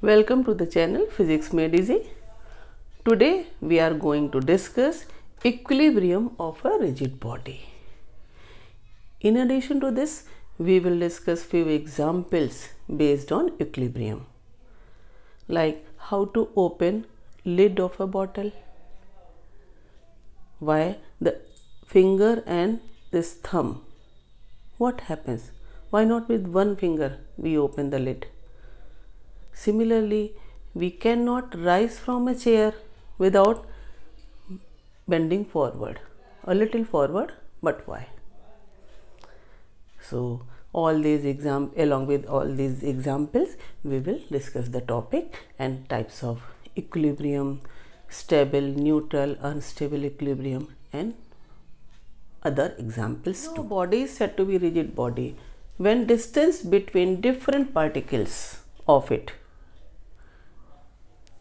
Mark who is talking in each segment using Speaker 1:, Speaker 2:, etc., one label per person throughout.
Speaker 1: Welcome to the channel Physics Made Easy. Today we are going to discuss equilibrium of a rigid body. In addition to this, we will discuss few examples based on equilibrium, like how to open lid of a bottle, why the finger and this thumb, what happens, why not with one finger we open the lid. Similarly, we cannot rise from a chair without bending forward, a little forward, but why? So, along with all these examples, we will discuss the topic and types of equilibrium, stable, neutral, unstable equilibrium, and other examples too. Body is said to be rigid body when distance between different particles of it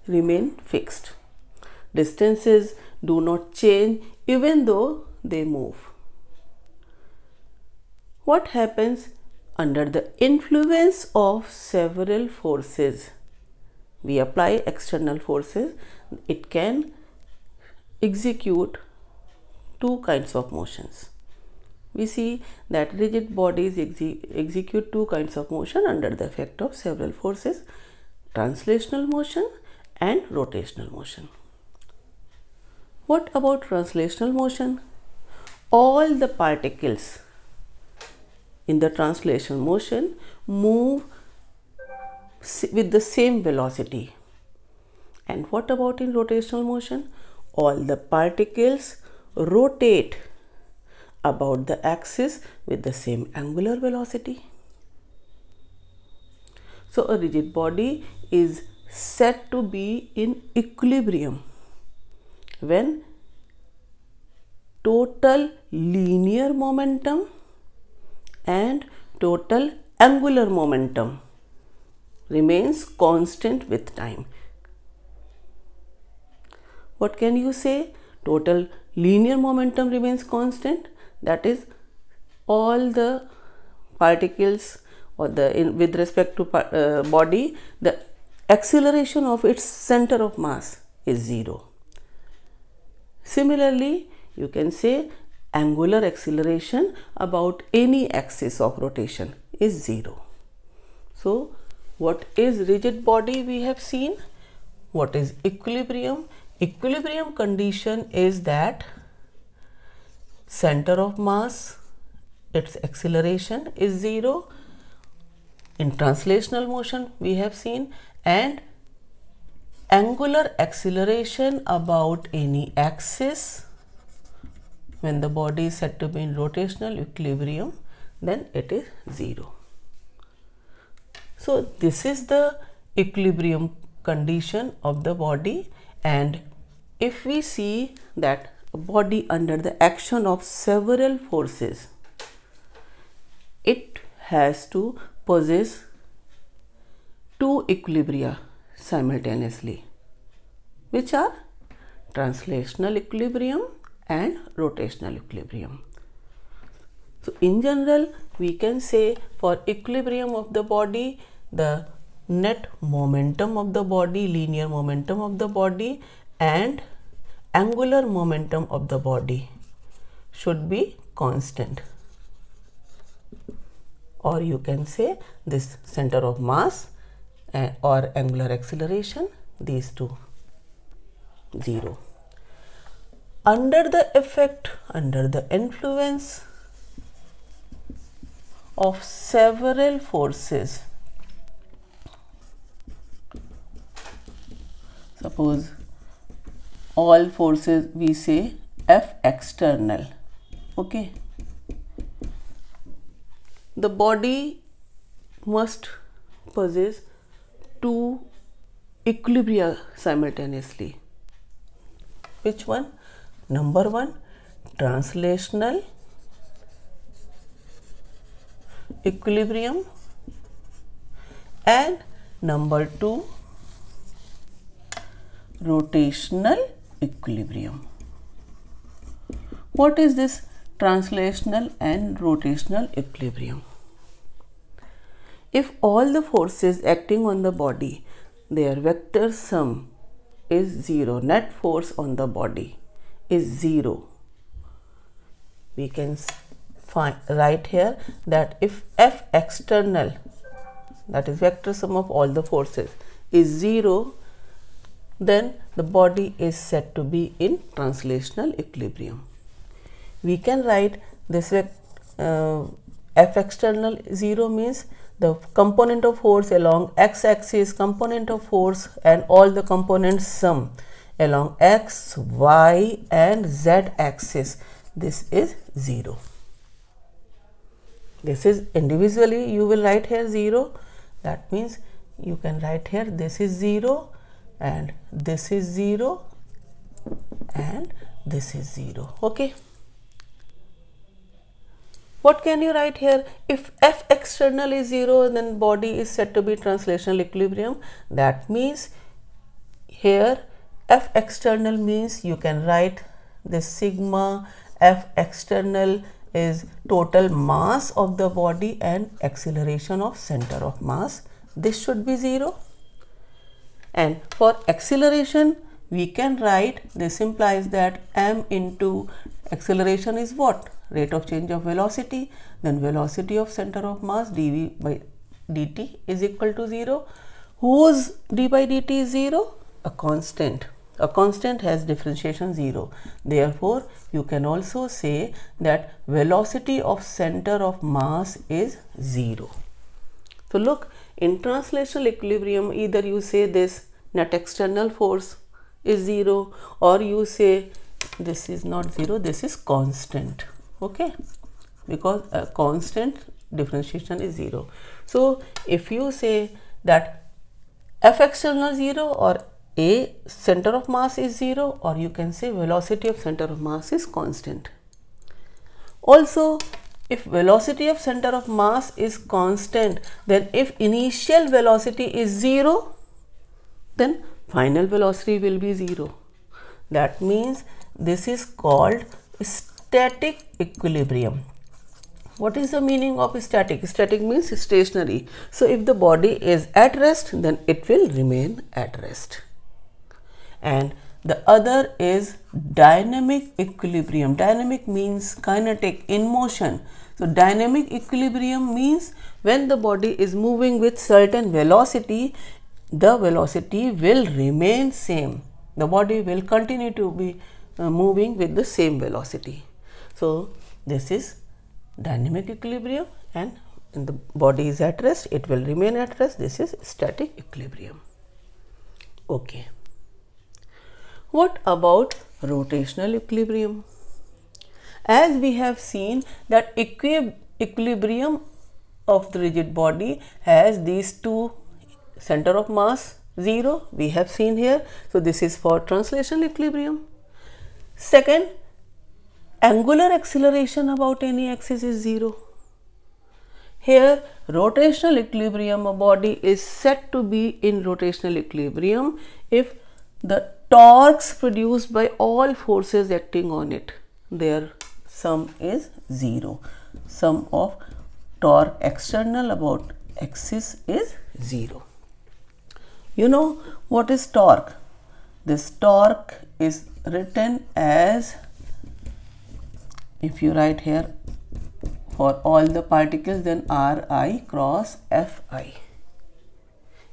Speaker 1: remain fixed. Distances do not change even though they move. What happens under the influence of several forces? We apply external forces. It can execute two kinds of motions. We see that rigid bodies execute two kinds of motion under the effect of several forces: translational motion and rotational motion. What about translational motion? All the particles in the translation motion move with the same velocity. And what about in rotational motion? All the particles rotate about the axis with the same angular velocity. So a rigid body is said to be in equilibrium when total linear momentum and total angular momentum remains constant with time. What can you say? Total linear momentum remains constant, that is, all the particles or with respect to body, the acceleration of its center of mass is 0. Similarly, you can say angular acceleration about any axis of rotation is 0. So, what is rigid body we have seen? What is equilibrium? Equilibrium condition is that center of mass, its acceleration is 0. In translational motion we have seen, and angular acceleration about any axis. When the body is said to be in rotational equilibrium, then it is 0. So this is the equilibrium condition of the body. And if we see that a body under the action of several forces, it has to possess two equilibria simultaneously, which are translational equilibrium and rotational equilibrium. So in general, we can say for equilibrium of the body, the net momentum of the body, linear momentum of the body, and angular momentum of the body should be constant. Or you can say this center of mass or angular acceleration, these two 0. Under the influence of several forces, suppose all forces we say F external, okay, the body must possess two equilibria simultaneously. Which one? Number 1, translational equilibrium, and number 2, rotational equilibrium. What is this translational and rotational equilibrium? If all the forces acting on the body their vector sum is 0. Net force on the body is 0. We can write here that if F external, that is vector sum of all the forces, is 0, then the body is said to be in translational equilibrium. We can write this F external 0 means the component of force along x-axis, component of force and all the components sum along x, y and z axis. This is 0. This is individually you will write here 0. That means you can write here this is 0 and this is 0 and this is 0. Okay. What can you write here? If F external is 0, then body is said to be translational equilibrium. That means here F external means you can write this sigma F external is total mass of the body and acceleration of center of mass. This should be 0. And for acceleration, we can write, this implies that m into acceleration is what? Rate of change of velocity. Then velocity of center of mass dv by dt is equal to 0. Whose d by dt is 0? A constant. A constant has differentiation 0. Therefore, you can also say that velocity of center of mass is 0. So look, in translational equilibrium, either you say this net external force is 0 or you say this is not 0, this is constant. Okay, because a constant differentiation is 0. So if you say that F external 0 or A center of mass is 0, or you can say velocity of center of mass is constant. Also, if velocity of center of mass is constant, then if initial velocity is 0, then final velocity will be 0. That means this is called static equilibrium. What is the meaning of static? Static means stationary. So if the body is at rest, then it will remain at rest. And the other is dynamic equilibrium. Dynamic means kinetic, in motion. So dynamic equilibrium means when the body is moving with certain velocity, the velocity will remain same. The body will continue to be moving with the same velocity. So this is dynamic equilibrium, and when the body is at rest, it will remain at rest. This is static equilibrium. Okay. What about rotational equilibrium? As we have seen that equilibrium of the rigid body has these two, center of mass 0, we have seen here. So this is for translational equilibrium. Second, angular acceleration about any axis is 0. Here rotational equilibrium, a body is said to be in rotational equilibrium if the torques produced by all forces acting on it, their sum is 0. Sum of torque external about axis is 0. You know what is torque? This torque is written as, if you write here for all the particles, then Ri cross Fi.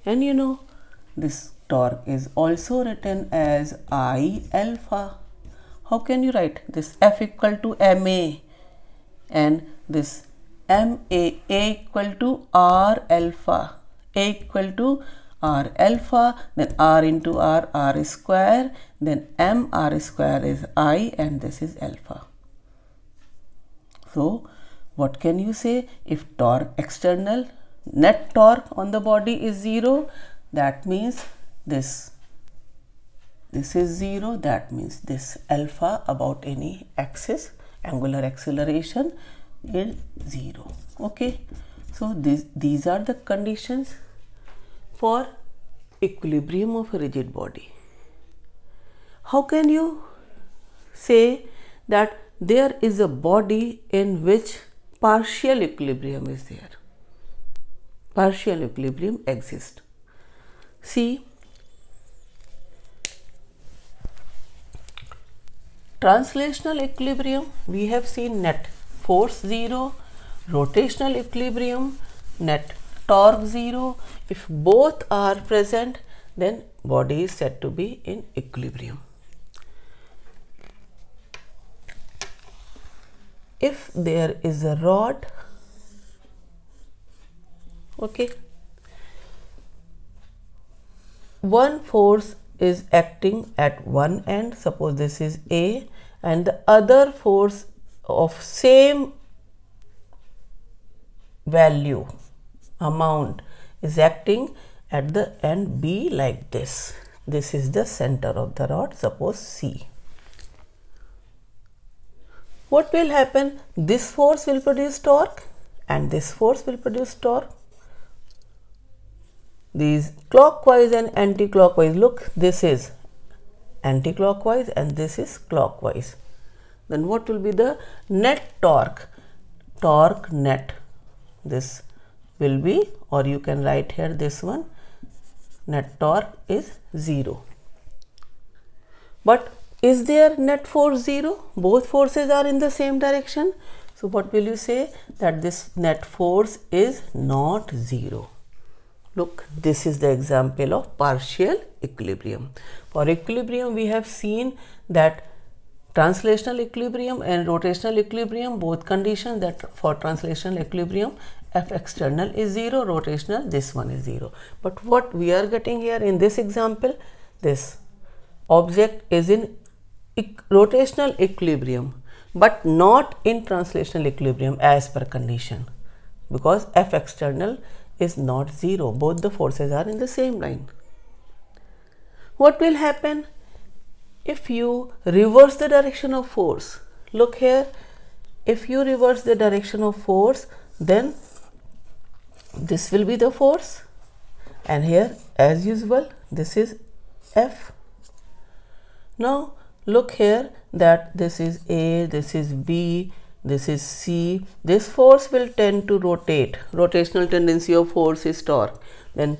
Speaker 1: And you know this torque is also written as I alpha. How can you write this? F equal to ma and this ma, A equal to R alpha, A equal to R alpha, then R into R square, then m R square is I, and this is alpha. So what can you say? If torque external, net torque on the body is 0, that means this is 0, that means this alpha about any axis, angular acceleration is 0. Okay, so these are the conditions for equilibrium of a rigid body. How can you say that there is a body in which partial equilibrium is there? Partial equilibrium exists. See, translational equilibrium, we have seen net force 0, rotational equilibrium, net torque 0. If both are present, then body is said to be in equilibrium. If there is a rod, okay, one force is acting at one end, suppose this is A, and the other force of same value amount is acting at the end B like this. This is the center of the rod, suppose C. What will happen? This force will produce torque and this force will produce torque. These clockwise and anti-clockwise, look, this is anti-clockwise and this is clockwise. Then what will be the net torque? Torque net. This will be, or you can write here this one, net torque is 0. But is there net force 0? Both forces are in the same direction. So what will you say? That this net force is not 0. Look, this is the example of partial equilibrium. For equilibrium, we have seen that translational equilibrium and rotational equilibrium, both conditions, that for translational equilibrium, F external is 0, rotational, this one is 0. But what we are getting here in this example, this object is in rotational equilibrium, but not in translational equilibrium as per condition, because F external is not 0. Both the forces are in the same line. What will happen if you reverse the direction of force? Look here, if you reverse the direction of force, then this will be the force, and here as usual this is F. Now look here, that this is A, this is B, this is C. This force will tend to rotate. Rotational tendency of force is torque. Then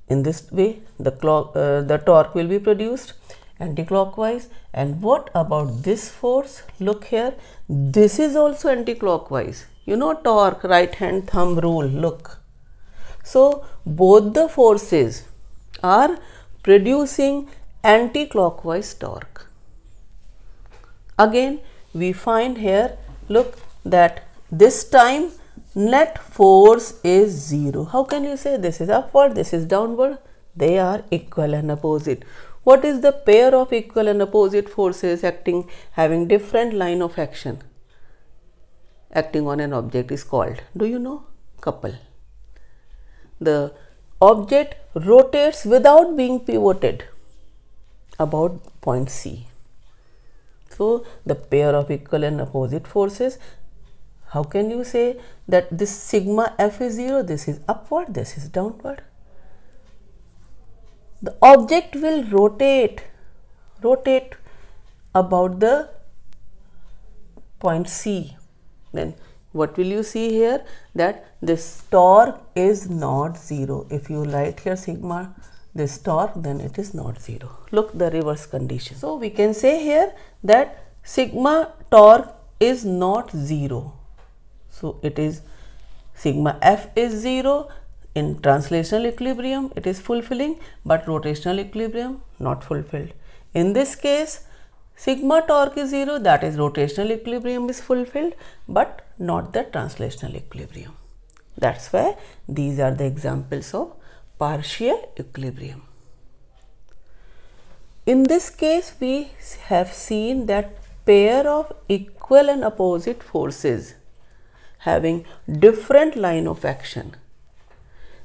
Speaker 1: in this way the torque will be produced anti-clockwise. And what about this force? Look here, this is also anti-clockwise. You know torque, right hand thumb rule, look. So both the forces are producing anti-clockwise torque. Again we find here, look, that this time net force is 0. How can you say this is upward, this is downward? They are equal and opposite. What is the pair of equal and opposite forces acting, having different line of action, acting on an object is called? Do you know? Couple. The object rotates without being pivoted about point C. So the pair of equal and opposite forces, how can you say that this sigma F is 0, this is upward, this is downward? The object will rotate about the point C. Then what will you see here? That this torque is not 0. If you write here sigma this torque, then it is not 0. Look, the reverse condition. So we can say here that sigma torque is not 0. So it is sigma F is 0. In translational equilibrium it is fulfilling, but rotational equilibrium not fulfilled. In this case sigma torque is 0, that is rotational equilibrium is fulfilled, but not the translational equilibrium. That's why these are the examples of partial equilibrium. In this case we have seen that pair of equal and opposite forces having different line of action,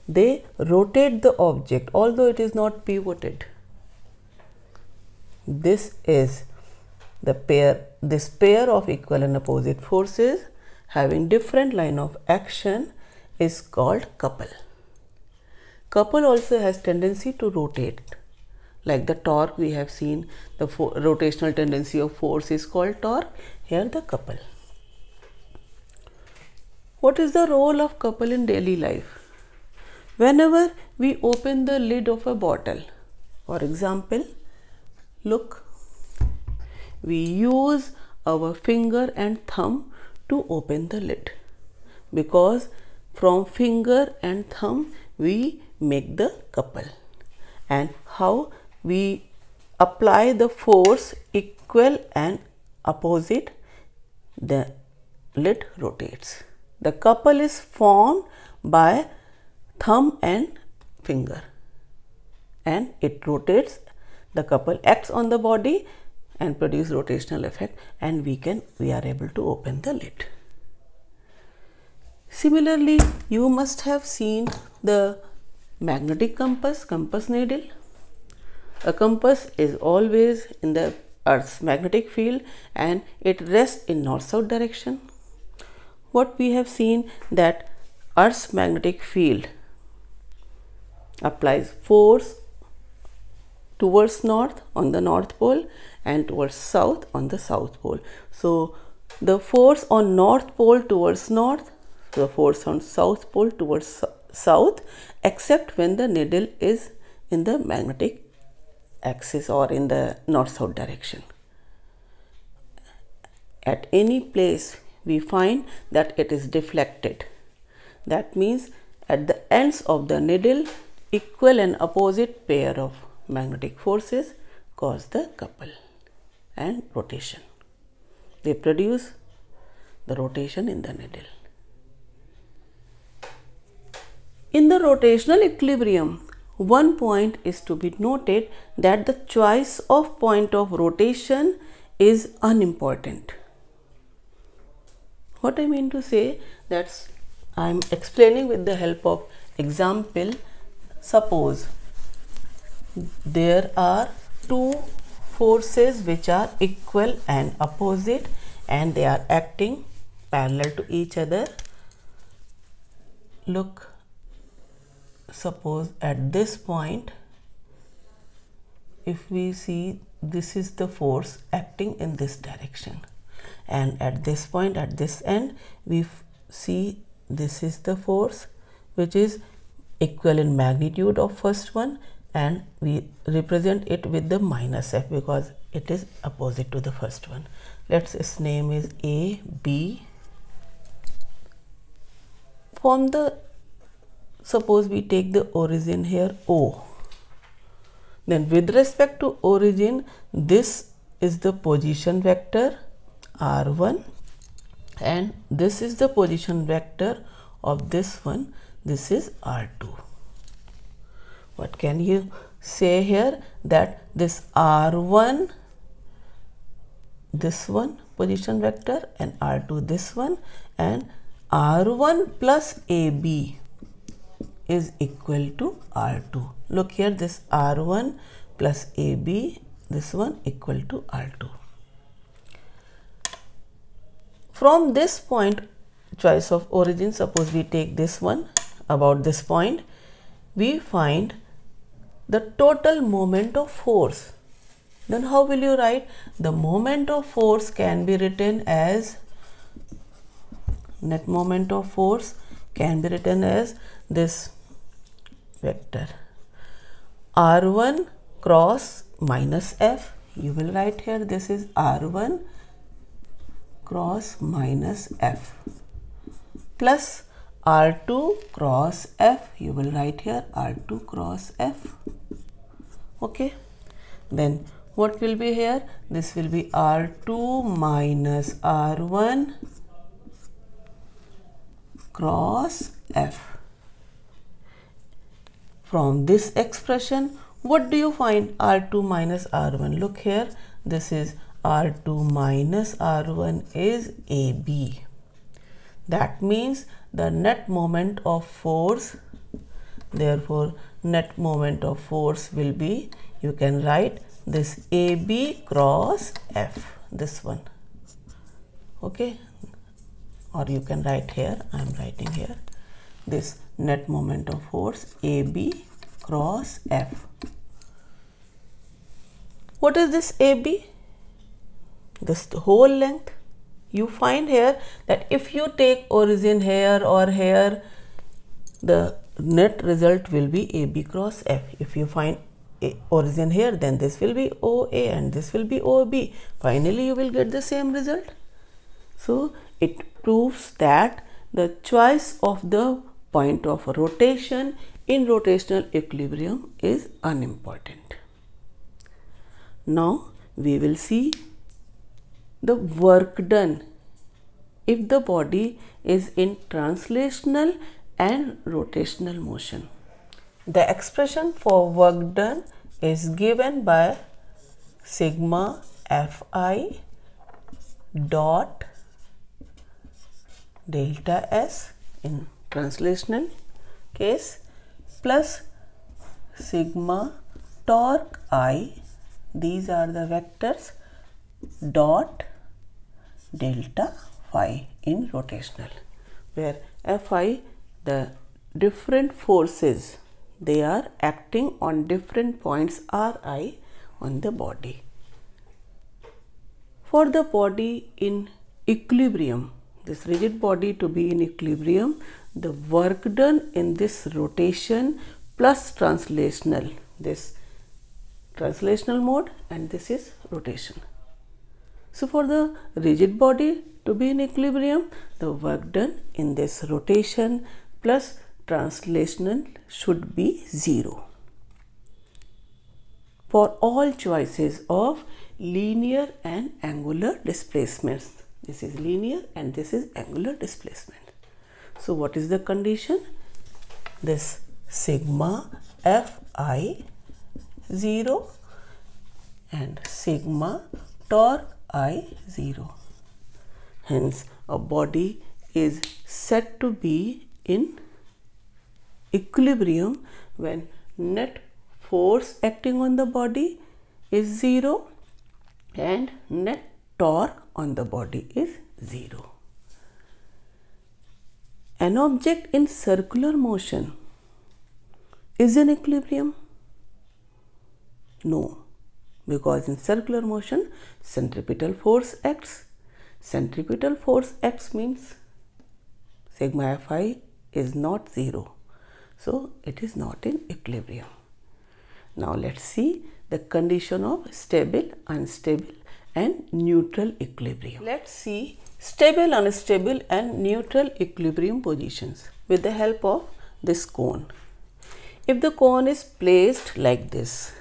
Speaker 1: they rotate the object although it is not pivoted. This is the pair, this pair of equal and opposite forces having different line of action is called couple. Couple also has tendency to rotate. Like the torque we have seen, the rotational tendency of force is called torque. Here the couple. What is the role of couple in daily life? Whenever we open the lid of a bottle. For example, look, we use our finger and thumb to open the lid, because from finger and thumb we make the couple. And how we apply the force equal and opposite, the lid rotates. The couple is formed by thumb and finger and it rotates. The couple acts on the body and produce rotational effect, and we are able to open the lid. Similarly, you must have seen the magnetic compass needle. A compass is always in the Earth's magnetic field and it rests in north-south direction. What we have seen, that Earth's magnetic field applies force towards north on the north pole and towards south on the south pole. So the force on north pole towards north, the force on south pole towards south, except when the needle is in the magnetic axis or in the north-south direction. At any place we find that it is deflected. That means at the ends of the needle, equal and opposite pair of magnetic forces cause the couple and rotation. They produce the rotation in the needle. In the rotational equilibrium, one point is to be noted, that the choice of point of rotation is unimportant. What I mean to say, that I am explaining with the help of example. Suppose there are two forces which are equal and opposite and they are acting parallel to each other. Look, suppose at this point, if we see, this is the force acting in this direction, and at this point, at this end, we see this is the force which is equal in magnitude of first one, and we represent it with the minus f because it is opposite to the first one. Its name is A, B. From the, suppose we take the origin here O, then with respect to origin, this is the position vector r1 and this is the position vector of this one, this is r2. What can you say here? That this r1, this one position vector, and r2 this one, and r1 plus ab is equal to r2. Look here, this r1 plus ab, this one equal to r2. From this point, choice of origin, suppose we take this one about this point, we find the total moment of force. Then how will you write? The moment of force can be written as, net moment of force can be written as this vector r1 cross minus f. You will write here, this is r1 cross minus f plus r2 cross f. You will write here r2 cross f. Okay, then what will be here? This will be r2 minus r1 cross f. From this expression, what do you find? r2 minus r1. Look here, this is r2 minus r1 is ab. That means the net moment of force, therefore net moment of force will be, you can write this ab cross f, this one. Okay, or you can write here, I am writing here, this net moment of force ab cross f. What is this ab? This whole length. You find here that if you take origin here or here, the net result will be AB cross F. If you find origin here, then this will be OA and this will be OB. Finally, you will get the same result. So, it proves that the choice of the point of rotation in rotational equilibrium is unimportant. Now, we will see the work done if the body is in translational and rotational motion. The expression for work done is given by sigma Fi dot delta S in translational case plus sigma torque I, these are the vectors, dot delta phi in rotational, where Fi, the different forces, they are acting on different points Ri on the body. For the body in equilibrium, this rigid body to be in equilibrium, the work done in this rotation plus translational, this translational mode and this is rotation. So, for the rigid body to be in equilibrium, the work done in this rotation plus translational should be 0. For all choices of linear and angular displacements, this is linear and this is angular displacement. So, what is the condition? This sigma Fi 0 and sigma torque I 0. Hence, a body is said to be in equilibrium when net force acting on the body is 0 and net torque on the body is 0. An object in circular motion is in equilibrium? No, because in circular motion centripetal force acts. Centripetal force acts means sigma Fi is not 0. So, it is not in equilibrium. Now, let us see the condition of stable, unstable and neutral equilibrium. Let us see stable, unstable and neutral equilibrium positions with the help of this cone. If the cone is placed like this,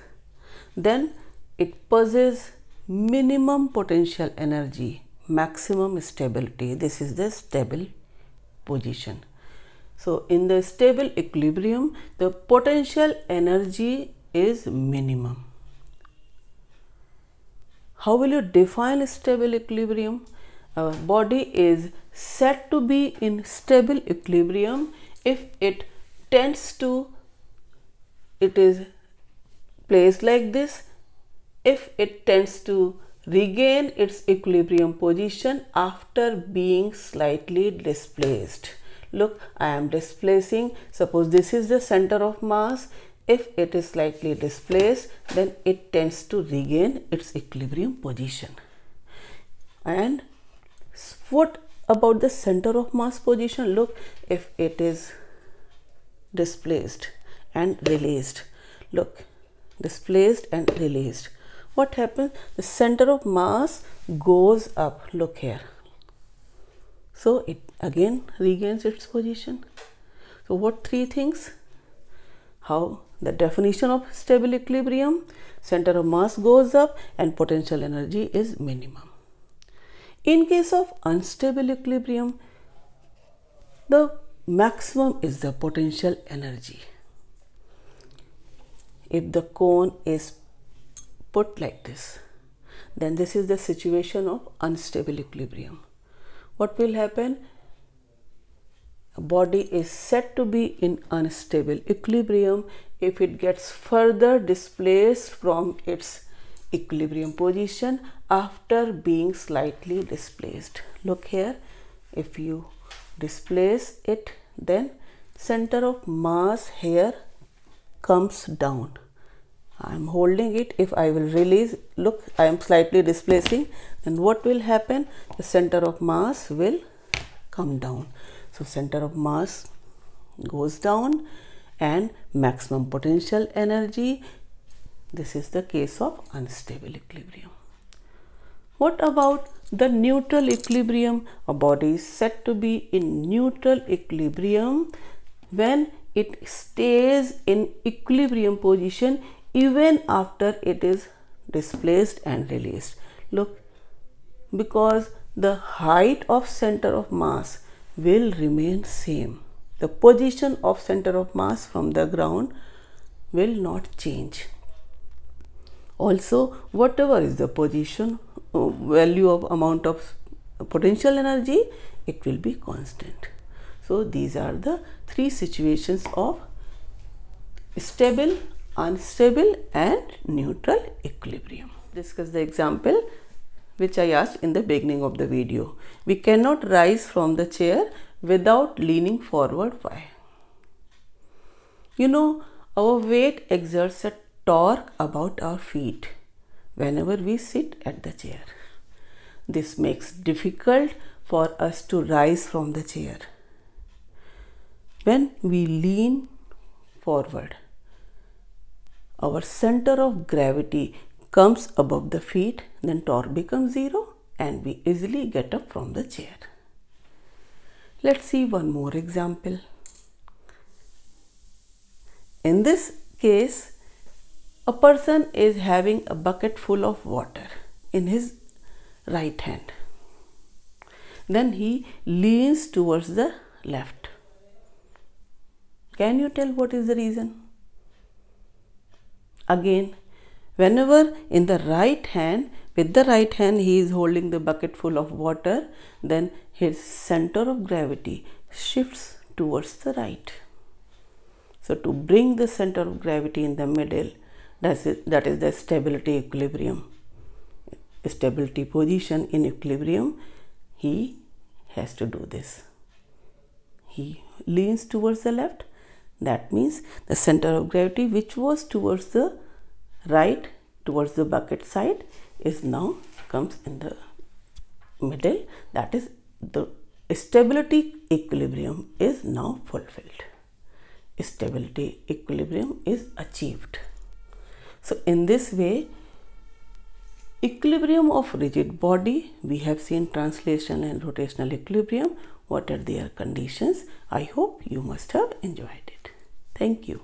Speaker 1: then it possesses minimum potential energy, maximum stability. This is the stable position. So, in the stable equilibrium, the potential energy is minimum. How will you define stable equilibrium? Our body is said to be in stable equilibrium if it is placed like this, if it tends to regain its equilibrium position after being slightly displaced. Look, I am displacing, suppose this is the center of mass. If it is slightly displaced, then it tends to regain its equilibrium position. And what about the center of mass position? Look, if it is displaced and released, look, displaced and released, what happens? The center of mass goes up, look here. So, it again regains its position. So, what three things? How the definition of stable equilibrium, center of mass goes up and potential energy is minimum. In case of unstable equilibrium, the maximum is the potential energy. If the cone is put like this, then this is the situation of unstable equilibrium. What will happen? A body is said to be in unstable equilibrium if it gets further displaced from its equilibrium position after being slightly displaced. Look here, if you displace it, then center of mass here comes down. I am holding it. If I will release, look, I am slightly displacing, then what will happen? The center of mass will come down. So, center of mass goes down, and maximum potential energy. This is the case of unstable equilibrium. What about the neutral equilibrium? A body is said to be in neutral equilibrium when it stays in equilibrium position even after it is displaced and released. Look, because the height of center of mass will remain same. The position of center of mass from the ground will not change. Also, whatever is the position, value of amount of potential energy, it will be constant. So these are the three situations of stable, unstable and neutral equilibrium. Discuss the example which I asked in the beginning of the video. We cannot rise from the chair without leaning forward. Why? You know, our weight exerts a torque about our feet whenever we sit at the chair. This makes it difficult for us to rise from the chair. When we lean forward, our center of gravity comes above the feet, then torque becomes zero and we easily get up from the chair. Let's see one more example. In this case, a person is having a bucket full of water in his right hand. Then he leans towards the left. Can you tell what is the reason? Again, whenever in the right hand, with the right hand he is holding the bucket full of water, then his center of gravity shifts towards the right. So to bring the center of gravity in the middle, that is the stability equilibrium, stability position in equilibrium, he has to do this. He leans towards the left. That means the center of gravity which was towards the right, towards the bucket side, is now comes in the middle. That is, the stability equilibrium is now fulfilled. Stability equilibrium is achieved. So in this way, equilibrium of rigid body, we have seen translation and rotational equilibrium. What are their conditions? I hope you must have enjoyed it. Thank you.